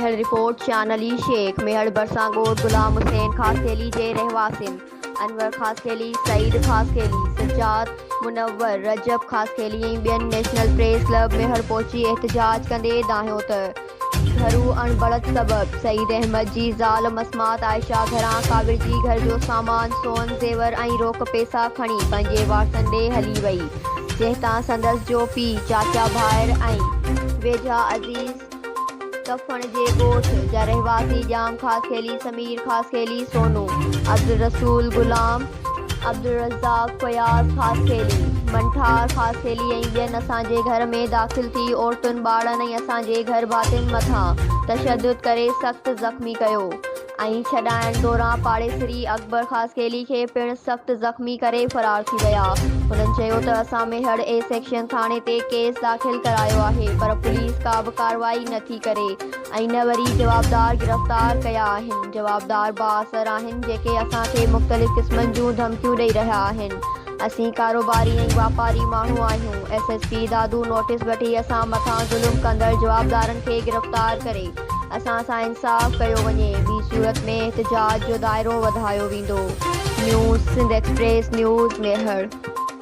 मेहर report शानली Sheikh मेहर बरसांगोट गुलाम हुसैन खासकेली जे रहवासिन अनवर खासकेली सईद खासकेली सज्जाद मुनव्वर रजब खासकेली ऐं ॿियनि national press club मेहर पहुची एहतजाज कंदे दाहियो त घरू अणबड़त सबब सईद अहमद जी ज़ाल मसमात आयशा घरां काविर जी घर जो सामान सोन ज़ेवर ऐं रोक पैसा खणी पंहिंजे वारसनि ॾे हली वई, जंहिंतां संदसि जो पीउ चाचा भाइर ऐं वेझा अज़ीज़ कफण जे ॻोठ जा रहवासी जाम खासकेली समीर खासकेली सोनू अब्दुल रसूल गुलाम अब्दुल रज़ाक फयाज़ खासकेली मंठार खासकेली ऐं ॿियनि असांजे घर में दाख़िल थी औरतुनि ॿारनि ऐं असांजे घर भातियुनि मथां तशद्दुद करे सख़्तु ज़ख़्मी कयो ऐं छॾाइण दौरान पाड़ेसरी अकबर खासकेली खे पिणु सख़्तु ज़ख़्मी करे फ़रार थी विया। हुननि चयो त असां मेहर ए सेक्शन थाणे ते केस दाख़िल करायो आहे, पर पुलिस का बि कार्रवाई नथी करे ऐं न वरी जवाबदार गिरफ़्तार कया आहिनि। जवाबदार बाअसर आहिनि जेके असांखे मुख़्तलिफ़ क़िस्मनि जूं धमकियूं ॾेई रहिया आहिनि। असीं कारोबारी ऐं वापारी माण्हू आहियूं। SSP दादू नोटिस वठी असां मथां ज़ुल्म कंदड़ जवाबदारनि खे गिरफ़्तार करे असां सां इंसाफ़ कयो वञे, ॿी सूरत में एहतजाज जो दाइरो वधायो वेंदो। न्यूज़ सिंध एक्सप्रेस न्यूज़ मेहर।